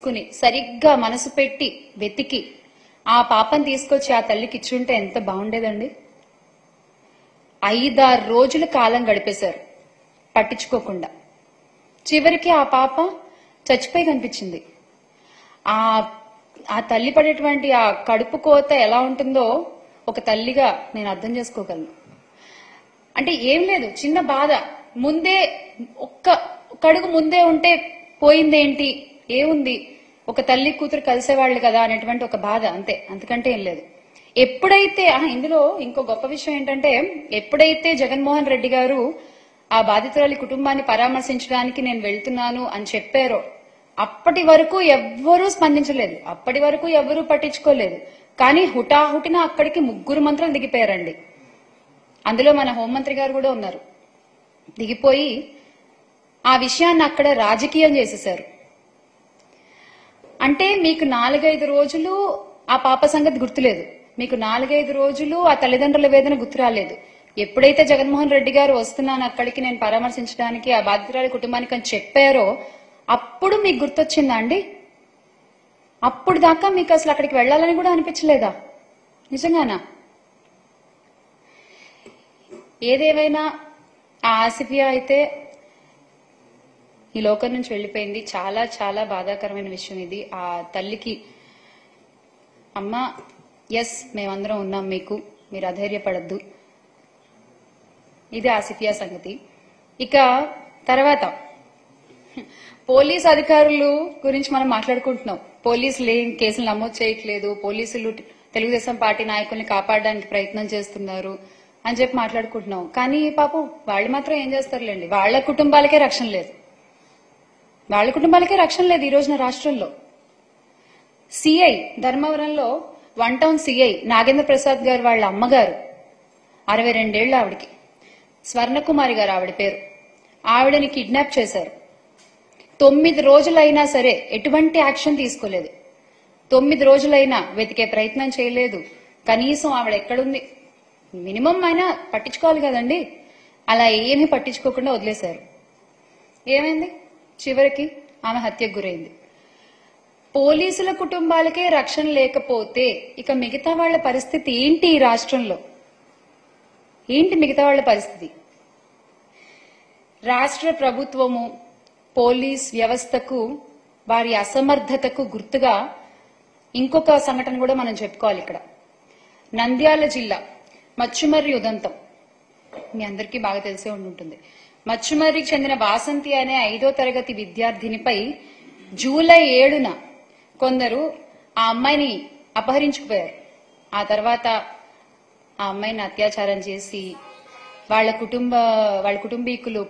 సరిగ్గా మనసు పెట్టి వెతికి ఆ పాపని తీసుకొచ్చి ఆ తల్లికి ఇచ్చుంటే ఎంత బాగుండేదండి. 5-6 రోజులు కాలం గడిపేశారు పట్టించుకోకుండా. చివరికి ఆ పాప చచ్చిపోయి కనిపించింది. ఆ ఆ తల్లి పడేటువంటి ఆ కడుపు కోత ఎలా ఉంటుందో ఒక తల్లిగా నేను అర్థం చేసుకోగలను. అంటే ఏం లేదు, చిన్న బాధ. ముందే ఒక్క కడుగు ముందే ఉంటే పోయిందేంటి, ఏముంది, ఒక తల్లి కూతురు కలిసేవాళ్ళు కదా అనేటువంటి ఒక బాధ, అంతే, అంతకంటే ఏం లేదు. ఎప్పుడైతే ఇందులో ఇంకో గొప్ప విషయం ఏంటంటే, ఎప్పుడైతే జగన్మోహన్ రెడ్డి గారు ఆ బాధితురాలి కుటుంబాన్ని పరామర్శించడానికి నేను వెళ్తున్నాను అని చెప్పారో అప్పటి వరకు ఎవ్వరూ స్పందించలేదు, అప్పటి వరకు ఎవ్వరూ పట్టించుకోలేదు. కానీ హుటాహుటిన అక్కడికి 3 మంత్రులు దిగిపోయారండి. అందులో మన హోంమంత్రి గారు కూడా ఉన్నారు. దిగిపోయి ఆ విషయాన్ని అక్కడ రాజకీయం చేసేశారు. అంటే మీకు 4-5 రోజులు ఆ పాప సంగతి గుర్తులేదు, మీకు 4-5 రోజులు ఆ తల్లిదండ్రుల వేదన గుర్తు రాలేదు. ఎప్పుడైతే జగన్మోహన్ రెడ్డి గారు వస్తున్నాను అక్కడికి నేను పరామర్శించడానికి ఆ బాధితురాలి కుటుంబానికి అని చెప్పారో అప్పుడు మీకు గుర్తొచ్చిందా అండి? అప్పుడు దాకా మీకు అసలు అక్కడికి వెళ్లాలని కూడా అనిపించలేదా? నిజంగానా? ఏదేమైనా ఆ ఆసిఫియా అయితే ఈ లోకం నుంచి వెళ్లిపోయింది. చాలా చాలా బాధాకరమైన విషయం ఇది. ఆ తల్లికి అమ్మా, ఎస్ మేమందరం ఉన్నాం మీకు, మీరు అధైర్యపడద్దు. ఇది ఆసిఫియా సంగతి. ఇక తర్వాత పోలీస్ అధికారులు గురించి మనం మాట్లాడుకుంటున్నాం. పోలీసులు ఏం కేసులు నమోదు చేయట్లేదు, పోలీసులు తెలుగుదేశం పార్టీ నాయకుల్ని కాపాడడానికి ప్రయత్నం చేస్తున్నారు అని చెప్పి మాట్లాడుకుంటున్నాం. కానీ పాపం వాళ్ళు మాత్రం ఏం చేస్తారులేండి, వాళ్ళ కుటుంబాలకే రక్షణ లేదు, వాళ్ళ కుటుంబాలకే రక్షణ లేదు ఈ రోజున రాష్ట్రంలో. సిఐ ధర్మవరంలో 1 టౌన్ సిఐ నాగేంద్ర ప్రసాద్ గారు వాళ్ళ అమ్మగారు, 62 ఏళ్లు ఆవిడికి, స్వర్ణకుమారి గారు ఆవిడ పేరు, ఆవిడని కిడ్నాప్ చేశారు. 9 రోజులైనా సరే ఎటువంటి యాక్షన్ తీసుకోలేదు. 9 రోజులైనా వెతికే ప్రయత్నం చేయలేదు. కనీసం ఆవిడ ఎక్కడుంది మినిమం అయినా పట్టించుకోవాలి కదండి. అలా ఏమీ పట్టించుకోకుండా వదిలేశారు. ఏమైంది? చివరికి ఆమె హత్యకు గురైంది. పోలీసుల కుటుంబాలకే రక్షణ లేకపోతే ఇక మిగతా వాళ్ల పరిస్థితి ఏంటి ఈ రాష్ట్రంలో? ఏంటి మిగతా వాళ్ల పరిస్థితి? రాష్ట్ర ప్రభుత్వము పోలీస్ వ్యవస్థకు వారి అసమర్థతకు గుర్తుగా ఇంకొక సంఘటన కూడా మనం చెప్పుకోవాలి ఇక్కడ. నంద్యాల జిల్లా మచ్చుమర్రి ఉదంతం మీ అందరికీ బాగా తెలిసే ఉంటుంది. మచ్చుమర్రికి చెందిన వాసంతి అనే 5వ తరగతి విద్యార్థినిపై జూలై 7న కొందరు ఆ అమ్మాయిని అపహరించుకుపోయారు. ఆ తర్వాత ఆ అమ్మాయిని అత్యాచారం చేసి వాళ్ళ కుటుంబీకులు